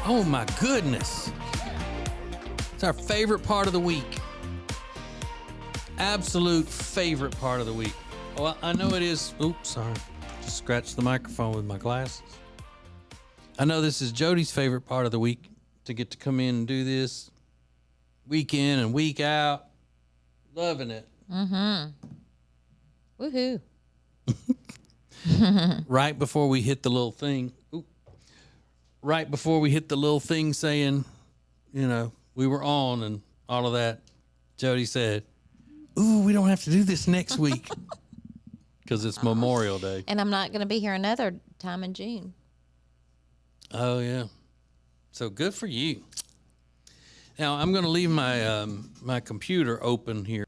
Oh my goodness. It's our favorite part of the week. Absolute favorite part of the week. Well, I know it is. Oops, sorry. Just scratched the microphone with my glasses. I know this is Jodi's favorite part of the week, to get to come in and do this week in and week out. Loving it. Mm-hmm. Woohoo. Right before we hit the little thing. Right before we hit the little thing saying, you know, we were on and all of that, Jodi said, ooh, we don't have to do this next week because it's Memorial Day. And I'm not going to be here another time in June. Oh, yeah. So good for you. Now, I'm going to leave my my computer open here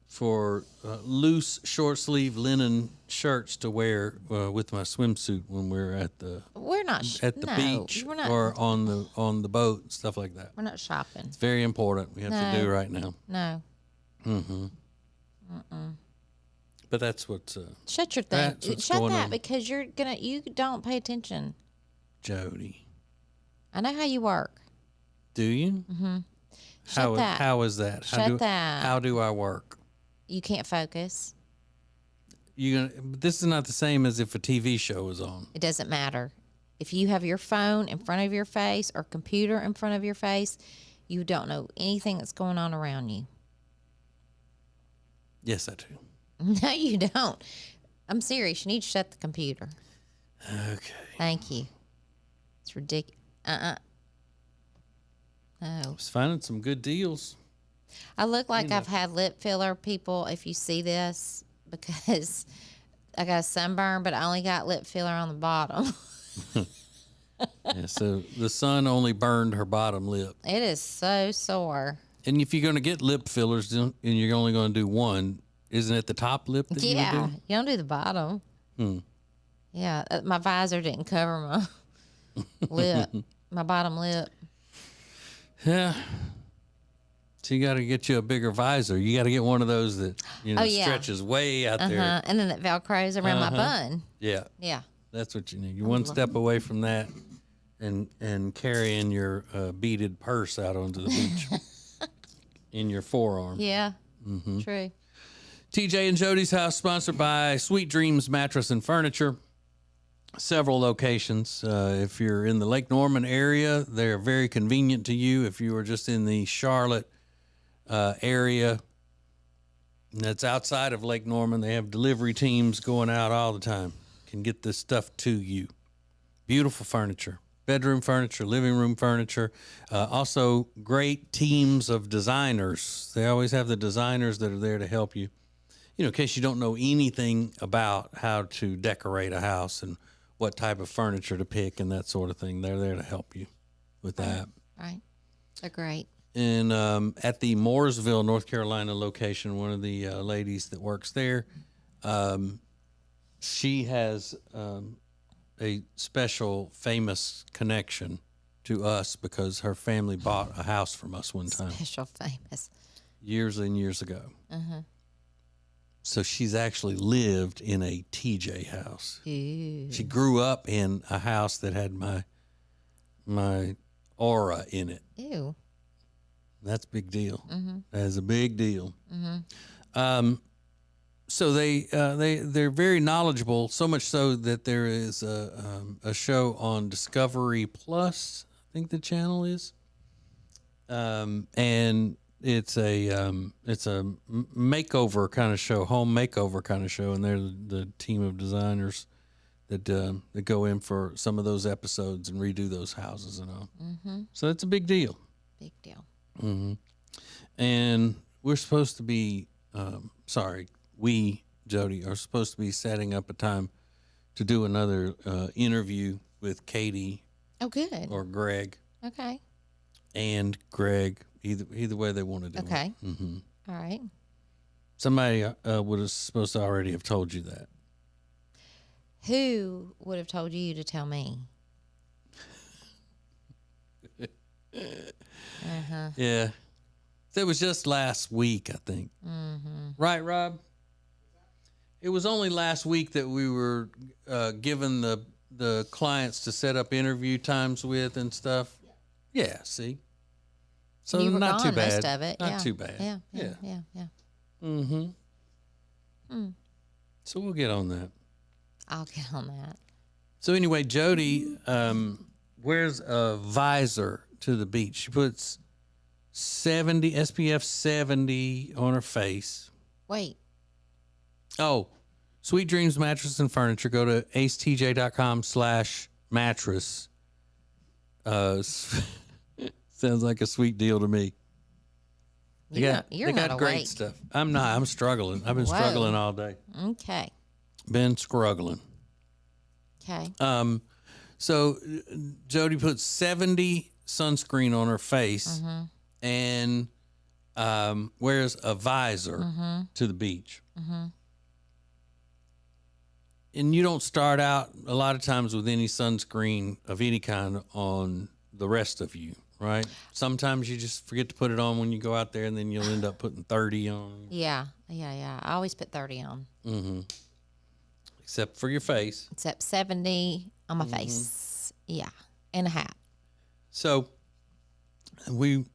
for loose short sleeve linen shirts to wear with my swimsuit when we're at the beach or on the boat and stuff like that. We're not shopping. It's very important. We have to do right now. No. Mm-hmm. But that's what's shut your thing. Shut that on. Because you don't pay attention. Jodi. I know how you work. Do you? Mm-hmm. How is that? How do I work? You can't focus. This is not the same as if a TV show was on. It doesn't matter. If you have your phone in front of your face or computer in front of your face, you don't know anything that's going on around you. Yes, I do. No, you don't. I'm serious. You need to shut the computer. Okay. Thank you. It's ridiculous. No. I was finding some good deals. I look like I've had lip filler, people, if you see this, because I got a sunburn, but I only got lip filler on the bottom. Yeah, so the sun only burned her bottom lip. It is so sore. And if you're going to get lip fillers and you're only going to do one, isn't it the top lip that you would do? You don't do the bottom. Yeah, my visor didn't cover my lip, my bottom lip. Yeah. So you got to get you a bigger visor. You got to get one of those that stretches way out there. And then it velcros around my bun. Yeah. Yeah. That's what you need. You're one step away from that and carrying your beaded purse out onto the beach in your forearm. Yeah. True. TJ and Jodi's House, sponsored by Sweet Dreams Mattress and Furniture. Several locations. If you're in the Lake Norman area, they're very convenient to you. If you are just in the Charlotte area that's outside of Lake Norman, they have delivery teams going out all the time. Can get this stuff to you. Beautiful furniture. Bedroom furniture, living room furniture. Also, great teams of designers. They always have the designers that are there to help you. You know, in case you don't know anything about how to decorate a house and what type of furniture to pick and that sort of thing. They're there to help you with that. Right. They're great. And at the Mooresville, North Carolina location, one of the ladies that works there, she has a special famous connection to us because her family bought a house from us one time. Special famous. Years and years ago. So she's actually lived in a TJ house. Ooh. She grew up in a house that had my aura in it. Ew. That's a big deal. That is a big deal. So they're very knowledgeable, so much so that there is a show on Discovery Plus, I think the channel is, and it's a makeover kind of show, home makeover kind of show, and they're the team of designers that go in for some of those episodes and redo those houses and all. So it's a big deal. Big deal. And we're supposed to be, we, Jodi, are supposed to be setting up a time to do another interview with Katie. Oh, good. Or Greg. Okay. And Greg, either way they want to do it. Okay. All right. Somebody would have supposed to already have told you that. Who would have told you to tell me? Yeah. It was just last week, I think. Right, Rob? It was only last week that we were given the clients to set up interview times with and stuff. Yeah, see? So You were not too gone bad. most of it. Not Yeah. too bad. Yeah. Mm-hmm. So we'll get on that. I'll get on that. So anyway, Jodi wears a visor to the beach. She puts 70 SPF 70 on her face. Wait. Oh, Sweet Dreams Mattress and Furniture. Go to acetj.com/mattress. Sounds like a sweet deal to me. You're They not got great awake. stuff. I'm not. I'm struggling. I've been struggling all day. Okay. Been struggling. Okay. So Jodi puts 70 sunscreen on her face and wears a visor to the beach. And you don't start out a lot of times with any sunscreen of any kind on the rest of you, right? Sometimes you just forget to put it on when you go out there, and then you'll end up putting 30 on. Yeah. I always put 30 on. Except for your face. Except 70 on my face. Yeah. And a hat. So we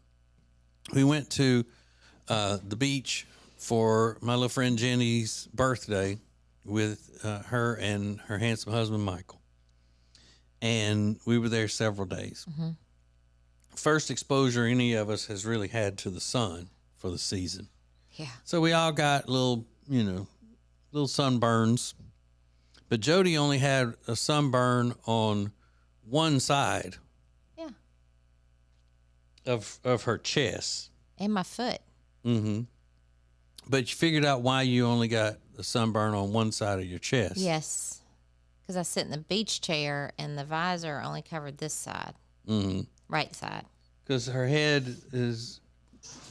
went to the beach for my little friend Jenny's birthday with her and her handsome husband Michael, and we were there several days. First exposure any of us has really had to the sun for the season. Yeah. So we all got little sunburns, but Jodi only had a sunburn on one side. Yeah. Of her chest. And my foot. But you figured out why you only got a sunburn on one side of your chest. Yes. Because I sit in the beach chair and the visor only covered this side. Right side. Because her head is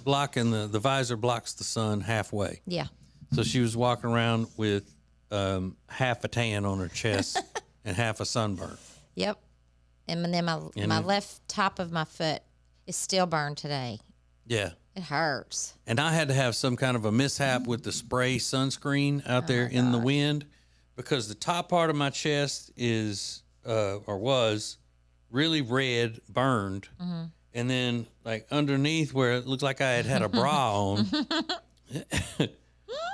blocking the visor blocks the sun halfway. Yeah. So she was walking around with half a tan on her chest and half a sunburn. Yep. And then my left top of my foot is still burned today. Yeah. It hurts. And I had to have some kind of a mishap with the spray sunscreen out there in the wind, because the top part of my chest is or was really red, burned. And then like underneath where it looked like I had a bra on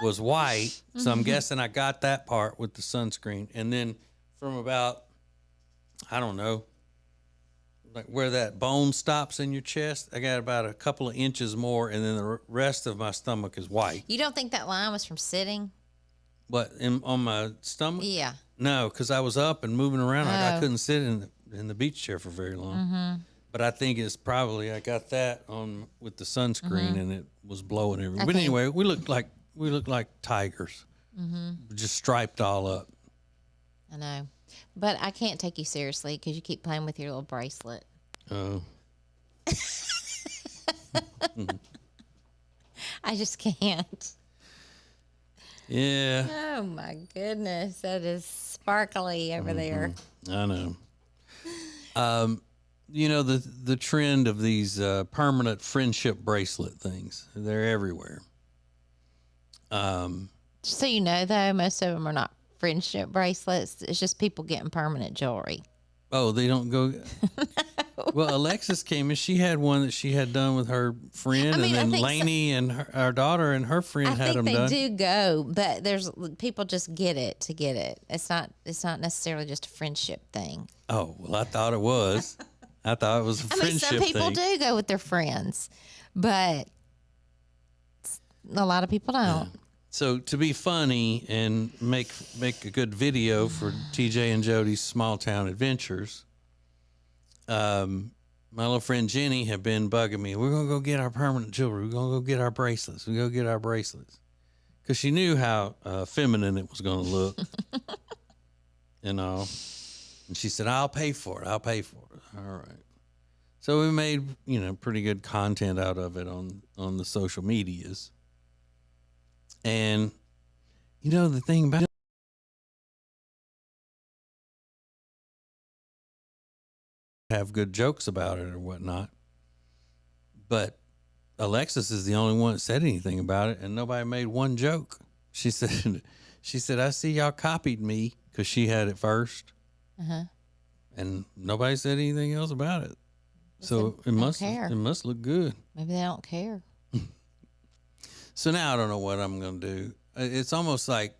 was white. So I'm guessing I got that part with the sunscreen. And then from about, I don't know, like where that bone stops in your chest, I got about a couple of inches more, and then the rest of my stomach is white. You don't think that line was from sitting? What, on my stomach? Yeah. No, because I was up and moving around. I couldn't sit in the beach chair for very long. But I think it's probably I got that on with the sunscreen, and it was blowing everywhere. But anyway, we looked like tigers, just striped all up. I know. But I can't take you seriously because you keep playing with your little bracelet. Oh. I just can't. Yeah. Oh, my goodness. That is sparkly over there. I know. You know, the trend of these permanent friendship bracelet things, they're everywhere. So you know, though, most of them are not friendship bracelets. It's just people getting permanent jewelry. Oh, they don't go. Well, Alexis came and she had one that she had done with her friend, and then Lainey and our daughter and her friend had them done. I think they do go, but there's people just get it to get it. It's not necessarily just a friendship thing. Oh, well, I thought it was. I thought it was a friendship thing. Some people do go with their friends, but a lot of people don't. Yeah. So to be funny and make a good video for TJ and Jodi's Small Town Adventures, my little friend Jenny had been bugging me. We're gonna go get our permanent jewelry. We're gonna go get our bracelets. We go get our bracelets, because she knew how feminine it was gonna look, and all. And she said, "I'll pay for it. I'll pay for it." All right. So we made pretty good content out of it on the social medias. And the thing about it, have good jokes about it or whatnot, but Alexis is the only one that said anything about it, and nobody made one joke. She said, "I see y'all copied me," because she had it first, and nobody said anything else about it. So it must look good. Maybe they don't care. So now I don't know what I'm going to do. It's almost like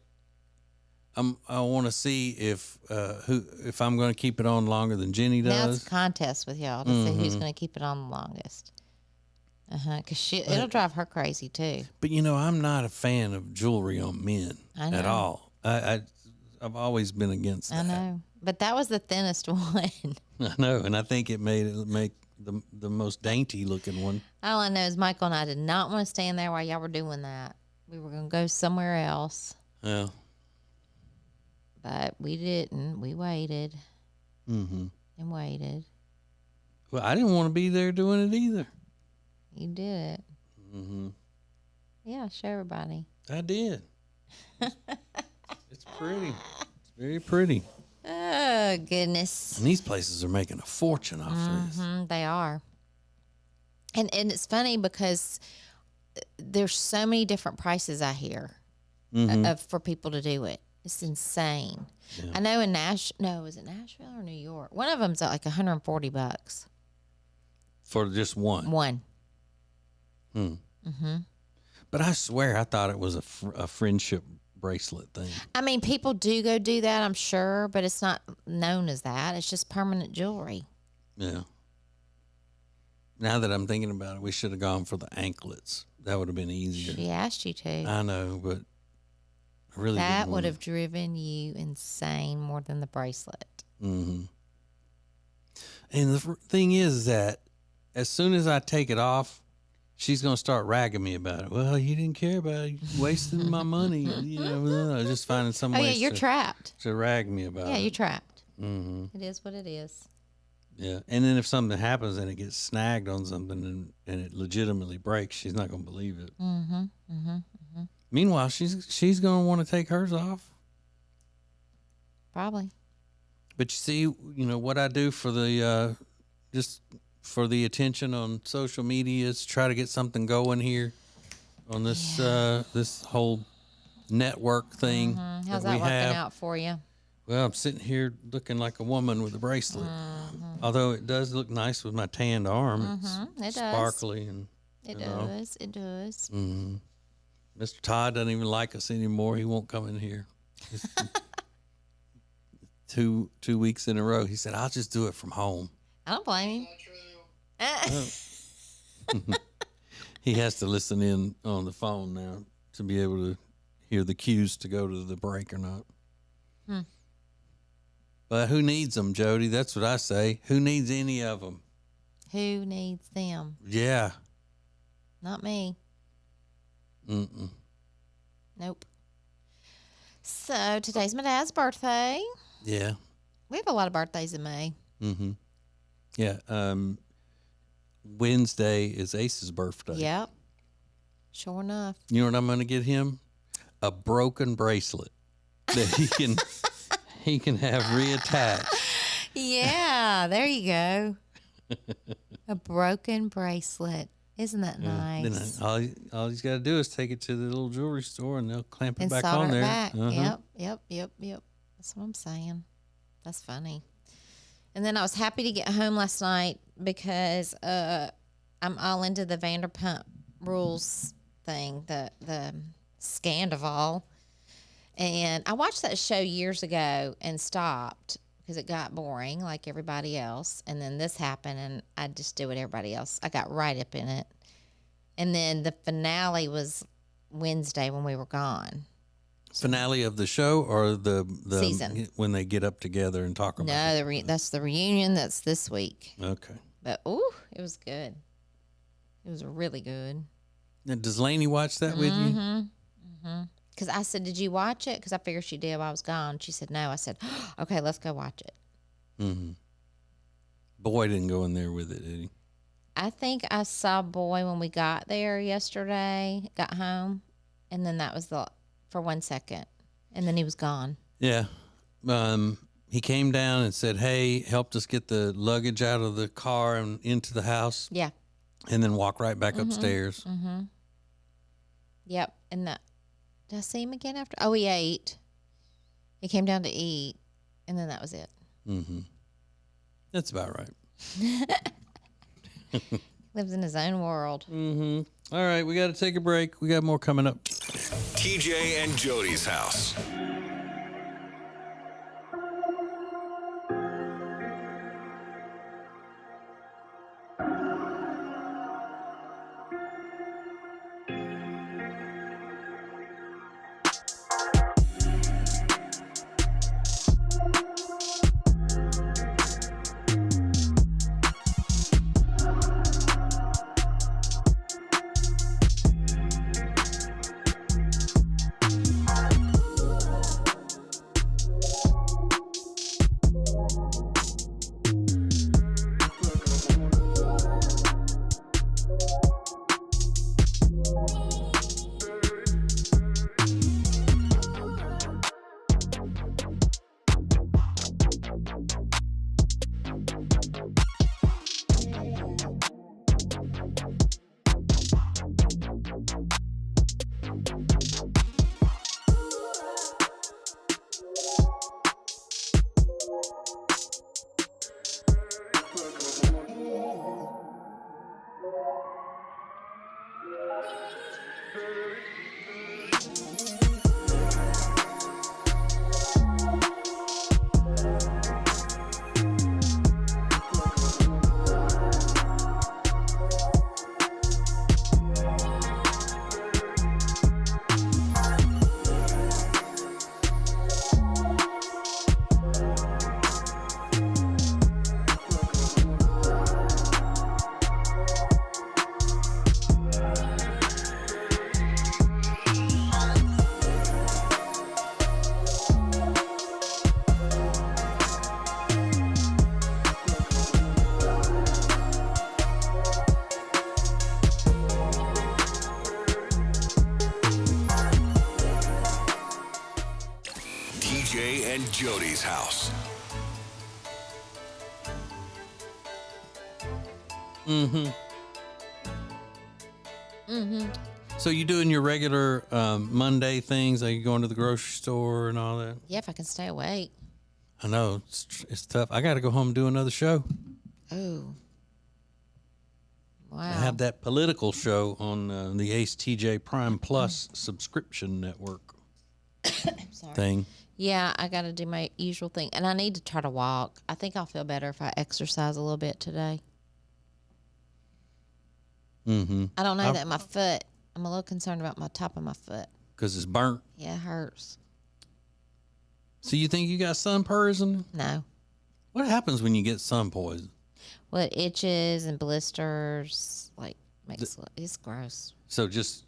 I want to see if I'm going to keep it on longer than Jenny does. Now it's a contest with y'all to see who's going to keep it on the longest. Because it'll drive her crazy too. But I'm not a fan of jewelry on men at all. I've always been against that. I know, but that was the thinnest one. I know, and I think it make the most dainty looking one. All I know is Michael and I did not want to stand there while y'all were doing that. We were going to go somewhere else. Yeah. But we didn't. We waited. And waited. Well, I didn't want to be there doing it either. You did it. Yeah, show everybody. I did. It's pretty. It's very pretty. Oh, goodness. And these places are making a fortune off this. They are. And it's funny because there's so many different prices I hear for people to do it. It's insane. Yeah. I know in is it Nashville or New York? One of them's like $140 for just one. One. But I swear I thought it was a friendship bracelet thing. I mean, people do go do that, I'm sure, but it's not known as that. It's just permanent jewelry. Yeah. Now that I'm thinking about it, we should have gone for the anklets. That would have been easier. She asked you to. I know, but I really that would have driven you insane more than the bracelet. And the thing is that as soon as I take it off, she's going to start ragging me about it. Well, you didn't care about it. You wasting my money. Just finding some way you're trapped. To rag me about it. Yeah, you're trapped. It is what it is. Yeah. And then if something happens and it gets snagged on something and it legitimately breaks, she's not going to believe it. Meanwhile, she's going to want to take hers off. Probably. But you see, what I do for the just for the attention on social media is try to get something going here on this this whole network thing. How's that working out for you? Well, I'm sitting here looking like a woman with a bracelet. Although it does look nice with my tanned arm. It's sparkly and it does. It does. Mr. Todd doesn't even like us anymore. He won't come in here. Two weeks in a row, he said, "I'll just do it from home." I don't blame him. He has to listen in on the phone now to be able to hear the cues to go to the break or not. But who needs them, Jody? That's what I say. Who needs any of them? Who needs them? Yeah. Not me. Nope. So today's my dad's birthday. Yeah. We have a lot of birthdays in May. Yeah. Wednesday is Ace's birthday. Yep. Sure enough. You know what I'm going to get him? A broken bracelet that he can have reattached. Yeah, there you go. A broken bracelet. Isn't that nice? Then all he's got to do is take it to the little jewelry store and they'll clamp it back solder on it there. Back. Yep. That's what I'm saying. That's funny. And then I was happy to get home last night because I'm all into the Vanderpump Rules thing, the Scandival. And I watched that show years ago and stopped because it got boring like everybody else. And then this happened and I just did what everybody else. I got right up in it. And then the finale was Wednesday when we were gone. Finale of the show or the season when they get up together and talk about it? No, that's the reunion. That's this week. Okay. But it was good. It was really good. Now, does Lainey watch that with you? Because I said, "Did you watch it?" Because I figured she did while I was gone. She said, "No." I said, "Okay, let's go watch it." Boy didn't go in there with it, did he? I think I saw Boy when we got there yesterday. Got home, and then that was for 1 second, and then he was gone. Yeah. He came down and said, "Hey," helped us get the luggage out of the car and into the house. Yeah. And then walk right back upstairs. Yep. And did I see him again after? Oh, he ate. He came down to eat, and then that was it. That's about right. Lives in his own world. All right, we got to take a break. We got more coming up. TJ and Jody's house. TJ and Jody's house. So you doing your regular Monday things, like you going to the grocery store and all that? Yeah, if I can stay awake. I know it's tough. I got to go home and do another show. Oh. Wow. I have that political show on the Ace TJ Prime Plus subscription network Sorry. thing. Yeah, I got to do my usual thing. And I need to try to walk. I think I'll feel better if I exercise a little bit today. I don't know that my foot, I'm a little concerned about my top of my foot. Because it's burnt. Yeah, it hurts. So you think you got sun poisoning? No. What happens when you get sun poison? Well, it itches and blisters, like, it's gross. So just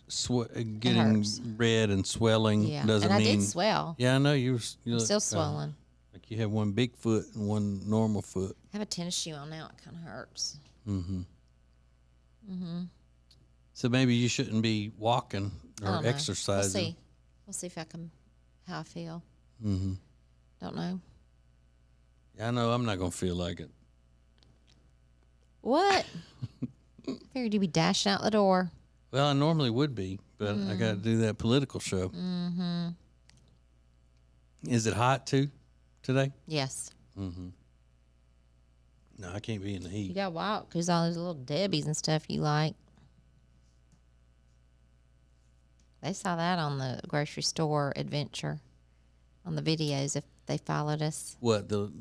getting hurts. red and swelling Yeah. doesn't And I mean. did swell. Yeah, I know you I'm look, still swollen. like you have one big foot and one normal foot. I have a tennis shoe on now. It kind of hurts. So maybe you shouldn't be walking I or don't know. exercising. We'll see if I can, how I feel. Don't know. Yeah, I know I'm not gonna feel like it. What? Figured you'd be dashing out the door. Well, I normally would be, but I got to do that political show. Is it hot too today? Yes. No, I can't be in the You heat. got to walk because all those little Debbies and stuff you like. They saw that on the grocery store adventure on the videos if they followed us. What, the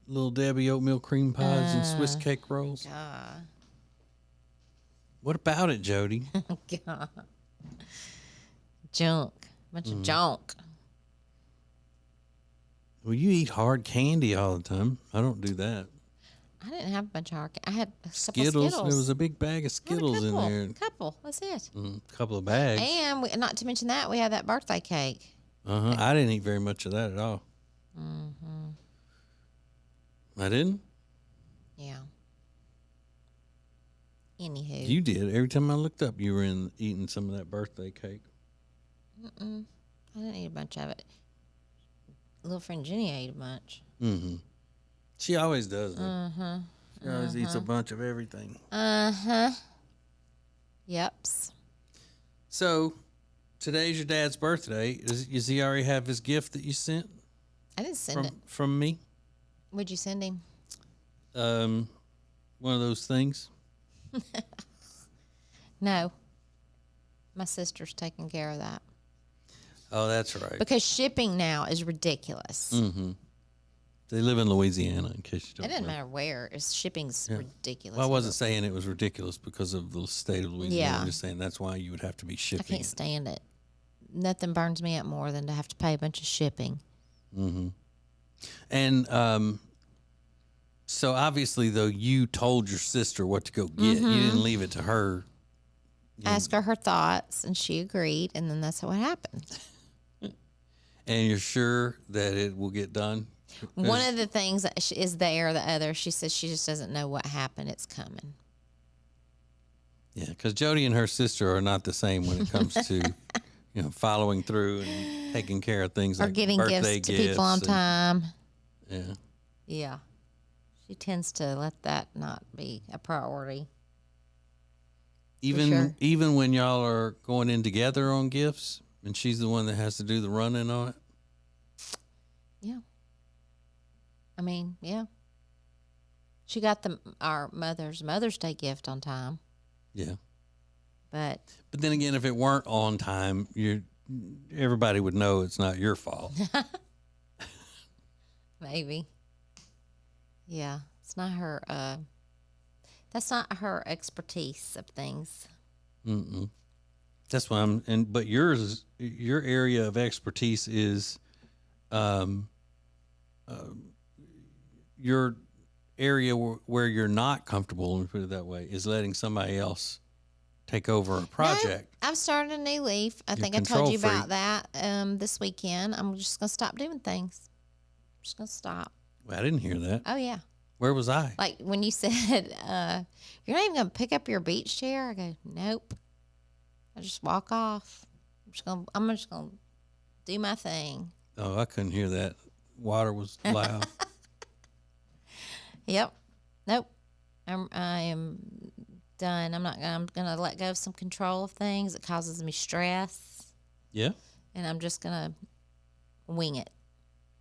little Debbie oatmeal cream pies and Swiss cake rolls? God. What about it, Jody? God. Junk. Bunch of junk. Well, you eat hard candy all the time. I don't do that. I didn't have a bunch of hard. I had a couple Skittles. Skittles. There was a big bag of I had a Skittles in couple. there. Couple. That's it. A couple of bags. And not to mention that, we had that birthday cake. I didn't eat very much of that at all. I didn't? Yeah. Anywho. You did. Every time I looked up, you were eating some of that birthday cake. I didn't eat a bunch of it. Little friend Jenny ate a bunch. She always does that. She always eats a bunch of everything. Yeps. So, today's your dad's birthday. Does he already have his gift that you sent I didn't send it. from me? Would you send him? one of those things? No. My sister's taking care of that. Oh, that's right. Because shipping now is ridiculous. They live in Louisiana, in case you don't It doesn't know. matter where. Shipping's ridiculous. Well, I wasn't saying it was ridiculous because of the state of Louisiana. Yeah. I'm just saying that's why you would have to be I shipping. can't stand it. Nothing burns me up more than to have to pay a bunch of shipping. And so obviously, though, you told your sister what to go get. You didn't leave it to her. Ask her thoughts, and she agreed, and then that's what happened. And you're sure that it will get done? One of the things that is there, the other, she says she just doesn't know what happened. It's coming. Yeah, because Jodi and her sister are not the same when it comes to, following through and taking care of things Or like getting birthday gifts to people on time. Yeah. Yeah. She tends to let that not be a priority. Sure. Even when y'all are going in together on gifts, and she's the one that has to do the running on it. Yeah. I mean, yeah. She got our Mother's Day gift on time. Yeah. But then again, if it weren't on time, everybody would know it's not your fault. maybe. Yeah. It's not her that's not her expertise of things. Mm-mm. That's why but your area of expertise is, your area where you're not comfortable, let me put it that way, is letting somebody else take over a project. No, I've started a new leaf. I think I told you about that this weekend. I'm just going to stop doing things. I'm just going to stop. Well, I didn't hear that. Oh, yeah. Where was I? Like when you said, you're not even going to pick up your beach chair. I go, nope. I just walk off. I'm just going to do my thing. Oh, I couldn't hear that. Water was loud. Yep. Nope. I am done. I'm going to let go of some control of things. It causes me stress. Yeah. And I'm just going to wing it.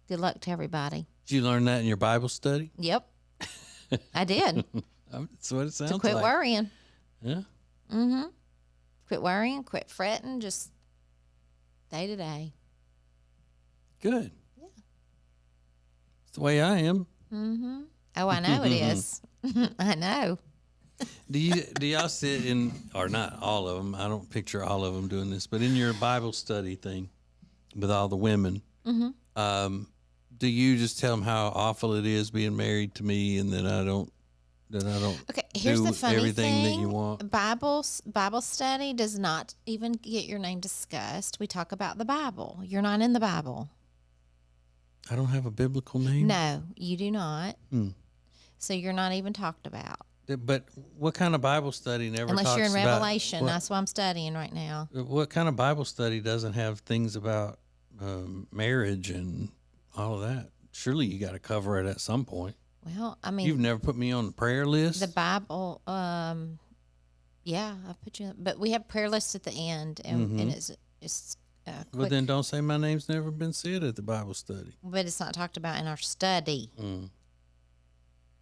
Good luck to everybody. Did you learn that in your Bible study? Yep. I did. That's what it sounds To quit like. worrying. Yeah. Mm-hmm. Quit worrying, quit fretting, just day to day. Good. Yeah. It's the way I am. Mm-hmm. Oh, I know it is. I know. Do y'all sit in, or not all of them, I don't picture all of them doing this, but in your Bible study thing with all the women, do you just tell them how awful it is being married to me and that I don't Okay, here's do the funny everything thing. that you want? Bible study does not even get your name discussed. We talk about the Bible. You're not in the Bible. I don't have a biblical name? No, you do not. So you're not even talked about. But what kind of Bible study never Unless talks you're in about Revelation. That's what I'm studying right now. what kind of Bible study doesn't have things about marriage and all of that? Surely you got to cover it at some point. Well, I mean, You've never put me on the prayer list? the Bible, yeah, I've put you, but we have prayer lists at the end, and it's Well, quick, then don't say my name's never been said at the Bible study. but it's not talked about in our study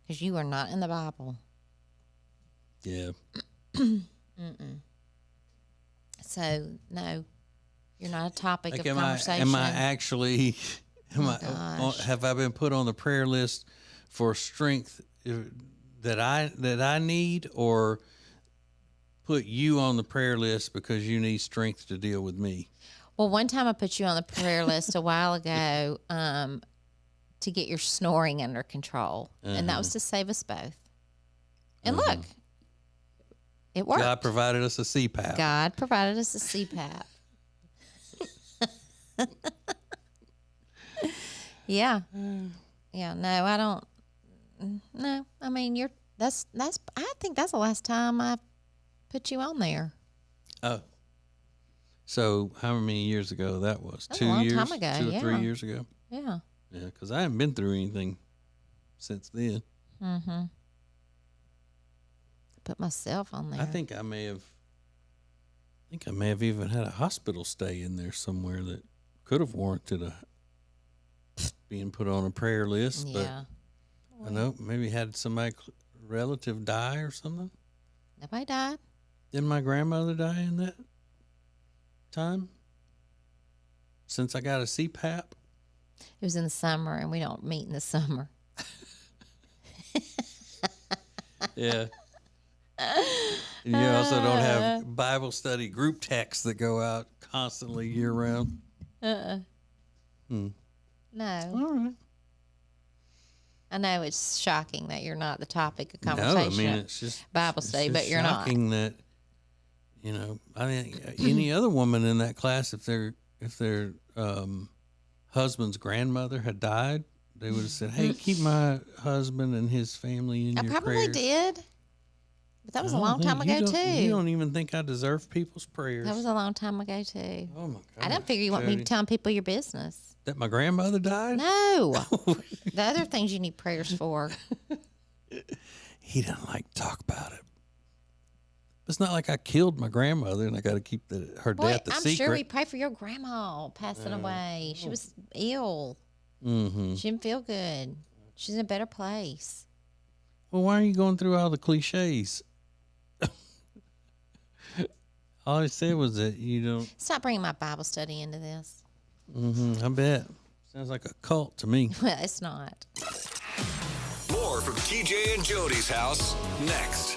because you are not in the Bible. Yeah. So no, you're not a topic Like, of conversation. am I actually, gosh. have I been put on the prayer list for strength that I need, or put you on the prayer list because you need strength to deal with me? Well, one time I put you on the prayer list a while ago to get your snoring under control, and that was to save us both. And look, it worked. God provided us a CPAP. God provided us a CPAP. Yeah. Yeah. No, I don't. No, I mean, that's, I think that's the last time I put you on there. Oh. So how many years ago that was? That's 2 a long years? time ago, 2 or 3 yeah. years ago? Yeah. Yeah, because I haven't been through anything since then. Mm-hmm. Put myself on there. I think I may have even had a hospital stay in there somewhere that could have warranted being put on a prayer list. Yeah. But I know maybe had somebody relative die or something? Nobody died. Didn't my grandmother die in that time? Since I got a CPAP? It was in the summer, and we don't meet in the summer. Yeah. And you also don't have Bible study group texts that go out constantly year round. No. All right. I know it's shocking that you're not the topic of No, conversation. I mean it's just Bible study, it's but just you're not. shocking that, you know, I mean, any other woman in that class, if their husband's grandmother had died, they would have said, "Hey, keep my husband and his family in I your probably prayers." did. But that was I a don't long think- time you ago, don't- too. You don't even think I deserve people's prayers. That was a long time ago, too. Oh my God! I don't figure you want me Jodi. telling people your business. That my grandmother died. No. The other things you need prayers for. He doesn't like to talk about it. It's not like I killed my grandmother and I got to keep her Boy, death a I'm secret. sure we pray for your grandma passing away. She was ill. Mm-hmm. She didn't feel good. She's in a better place. Well, why are you going through all the cliches? All I said was that you don't. Stop bringing my Bible study into this. I bet. Sounds like a cult to me. Well, it's not. More from TJ and Jody's house next.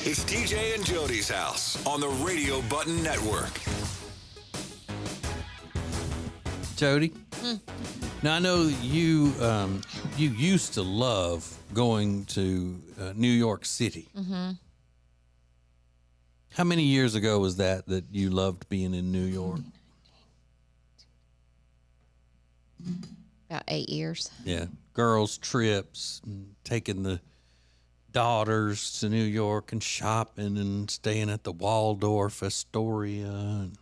It's TJ and Jody's house on the Radio Button Network. Jody. Now I know you you used to love going to New York City. Mm-hmm. How many years ago was that you loved being in New York? About 8 years. Yeah, girls' trips, and taking the daughters to New York and shopping and staying at the Waldorf Astoria. And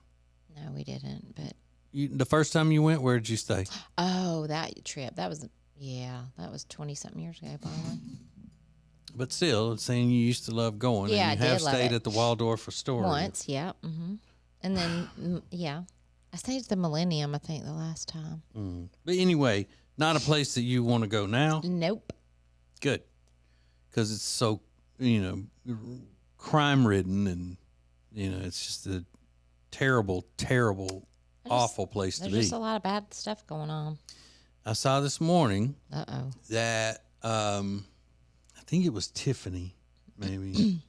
No, we didn't. But the first time you went, where did you stay? oh, that trip. That was 20-something years ago, probably. But still, it's saying you used to love going. Yeah, and I you have did love stayed it. at the Waldorf Astoria. Once, yeah. Mm-hmm. And then, I stayed at the Millennium, I think, the last time. But anyway, not a place that you want to go now. Nope. Good, because it's so crime ridden, and it's just a terrible, awful place to There's be. just a lot of bad stuff going on. I saw this morning Uh-oh. that I think it was Tiffany, maybe.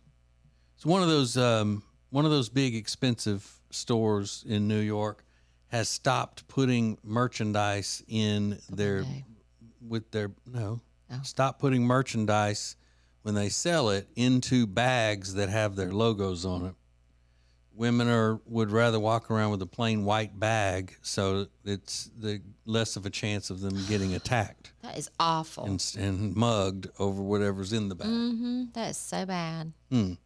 It's one of those big expensive stores in New York has stopped putting merchandise in their Okay. with their stop putting merchandise when they sell it into bags that have their logos on it. Women would rather walk around with a plain white bag, so it's less of a chance of them getting attacked. That is awful. And mugged over whatever's in the bag. Mm-hmm. That is so bad. Man.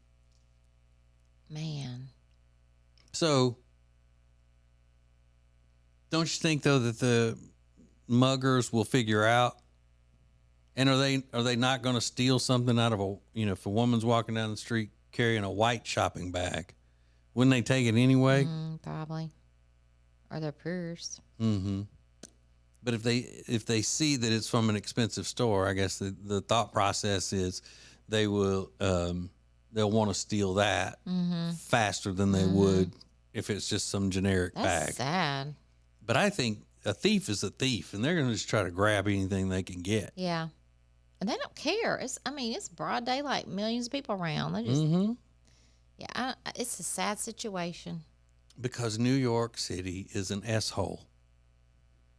So, don't you think though that the muggers will figure out? And are they not going to steal something out of if a woman's walking down the street carrying a white shopping bag, wouldn't they take it anyway? Probably. Or their purse. Mm-hmm. But if they see that it's from an expensive store, I guess the thought process is they'll want to steal that faster than they would if it's just some generic bag. That's sad. But I think a thief is a thief, and they're going to just try to grab anything they can get. Yeah. And they don't care. It's broad daylight, millions of people around. They just, yeah, it's a sad situation. Because New York City is an S-hole.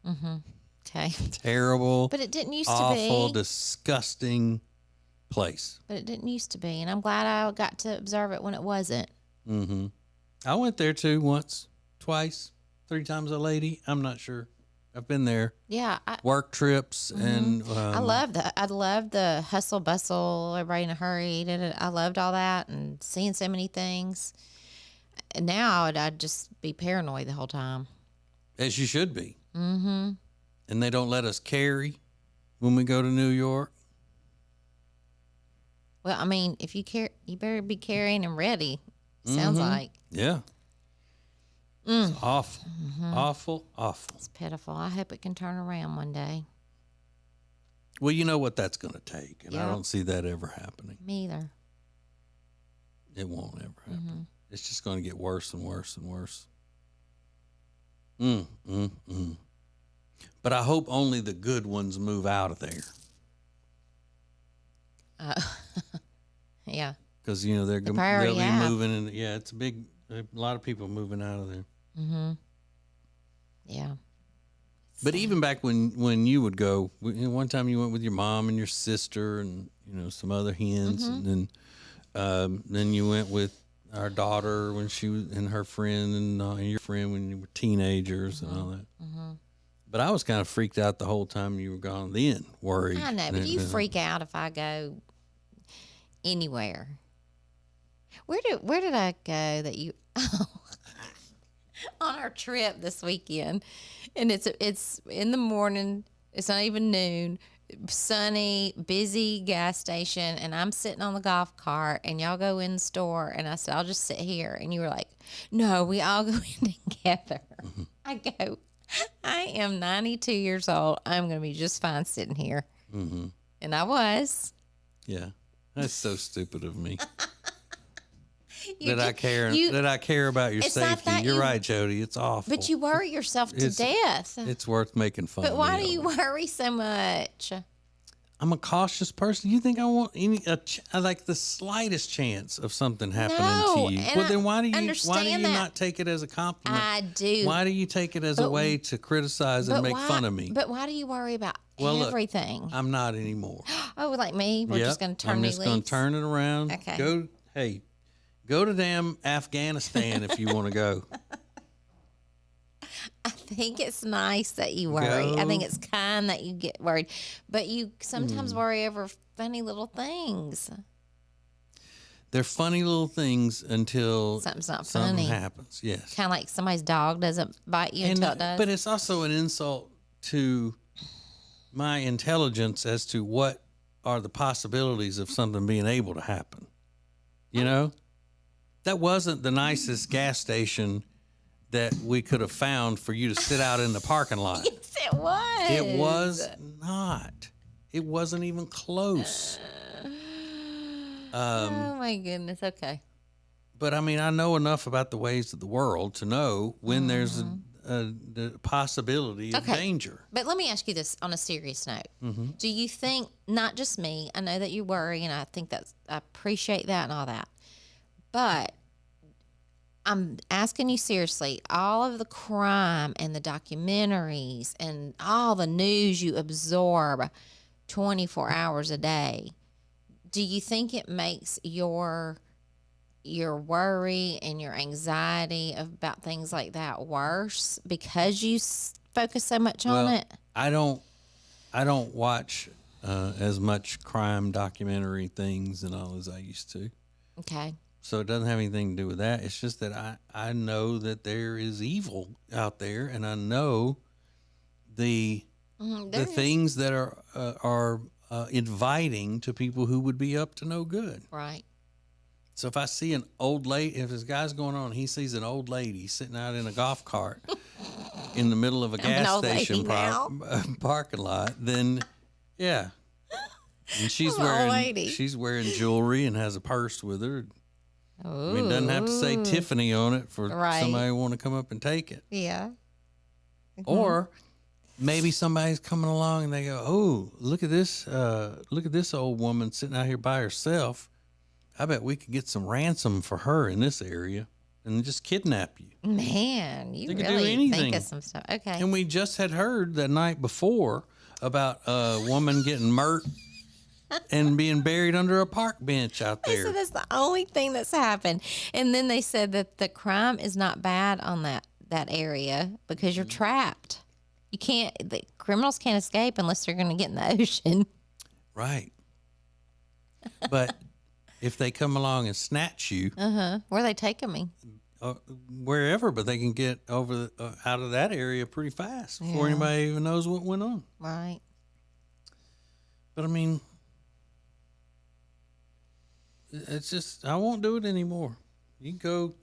Okay. Terrible. But it didn't used to be. Awful, disgusting place. But it didn't used to be, and I'm glad I got to observe it when it wasn't. I went there too once, twice, 3 times a lady. I'm not sure. I've been there. Yeah. Work trips and I love the hustle bustle, everybody in a hurry. I loved all that and seeing so many things. And now I'd just be paranoid the whole time. as you should be. And they don't let us carry when we go to New York. Well, I mean, if you care, you better be carrying and ready. Sounds like. Yeah. It's awful. Awful, awful. It's pitiful. I hope it can turn around one day. Well, you know what that's going to take, and I Yep. don't see that ever happening. Me either. It won't ever happen. It's just going to get worse and worse and worse. But I hope only the good ones move out of there. Yeah. Because, you know, they'll already be have. moving. And yeah, it's a lot of people moving out of there. Yeah. But even back when you would go, one time you went with your mom and your sister and, you know, some other hens. And then you went with our daughter when she was, and her friend, and your friend when you were teenagers and all that. But I was kind of freaked out the whole time you were gone then, worried. I know, but you freak out if I go anywhere. Where did I go that you on our trip this weekend? And it's in the morning, it's not even noon, sunny, busy gas station, and I'm sitting on the golf cart and y'all go in the store, and I said, I'll just sit here. And you were like, no, we all go in together. I go, I am 92 years old. I'm going to be just fine sitting here. And I was. Yeah. That's so stupid of me. You I care about your It's not safety. that You're you- right, Jody. It's awful. But you worry yourself to death. It's worth making fun But of. why me do you over. worry so much? I'm a cautious person. You think I want like the slightest chance of something happening No, to you? and Well, I then why do you understand that. not take it as a compliment? I do. Why do you take it as a way to criticize and make fun of me? But why do you worry about Well, look, everything? I'm not anymore. Oh, like me? We're just going to turn I'm new just going leaves? to turn it around. Okay. Go to damn Afghanistan if you want to go. I think it's nice that you worry. I think it's kind that you get worried. But you sometimes worry over funny little things. They're funny little things until Something's not something funny. happens. Yes. Kind of like somebody's dog doesn't bite you until it does. But it's also an insult to my intelligence as to what are the possibilities of something being able to happen. You know? That wasn't the nicest gas station that we could have found for you to sit out in the parking lot. Yes, it was. It was not. It wasn't even close. Oh, my goodness. Okay. But I mean, I know enough about the ways of the world to know when there's the possibility of danger. But let me ask you this on a serious note. Do you think, not just me, I know that you worry, and I think I appreciate that and all that, but I'm asking you seriously, all of the crime and the documentaries and all the news you absorb 24 hours a day, do you think it makes your worry and your anxiety about things like that worse because you focus so much on it? I don't watch as much crime documentary things and all as I used to. Okay. So it doesn't have anything to do with that. It's just that I know that there is evil out there, and I know the things that are inviting to people who would be up to no good. Right. So if I see an old lady, if this guy's going on, he sees an old lady sitting out in a golf cart in the middle of a gas station parking lot, then yeah. And she's wearing jewelry and has a purse with her. Ooh. I mean, it doesn't have to say Tiffany on it for Right. somebody to want to come up and take it. Yeah. Or maybe somebody's coming along and they go, "Oh, look at this old woman sitting out here by herself. I bet we could get some ransom for her in this area and just kidnap you." Man, you They could do really anything. think of some stuff. Okay. And we just had heard the night before about a woman getting murked and being buried under a park bench out They there. said that's the only thing that's happened. And then they said that the crime is not bad on that area because you're trapped. The criminals can't escape unless they're going to get in the ocean. Right. But if they come along and snatch you, Where are they taking me? wherever, but they can get over out of that area pretty fast before anybody even knows what went on. Right. But I mean, it's just, I won't do it anymore. You can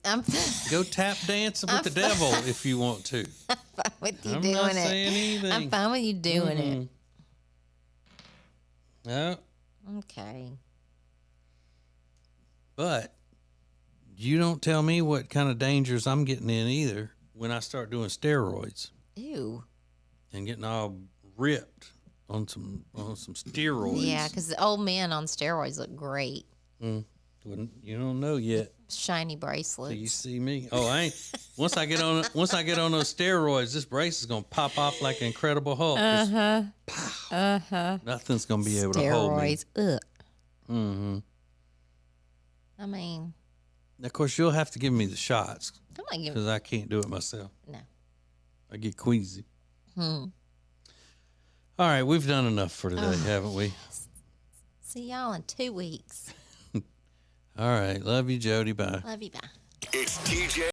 go tap dancing with the devil if you want to. I'm fine with you I'm doing not it. saying anything. I'm fine with you doing it. No, Okay. but you don't tell me what kind of dangers I'm getting in either when I start doing steroids Ew. and getting all ripped on some steroids. Yeah, because the old men on steroids look great. Well, you don't know yet Shiny till you bracelets. see me. Oh, I ain't. Once I get on those steroids, this brace is gonna pop off like Incredible Hulk. Nothing's gonna be able to hold me. Steroids. Ugh. Mm-hmm. I mean, Of course, you'll have to give me the shots I'm not giving. because I can't do it myself. No. I get queasy. All right, we've done enough for today, haven't we? See y'all in 2 weeks. All right, love you, Jody. Bye. Love you. Bye. It's TJ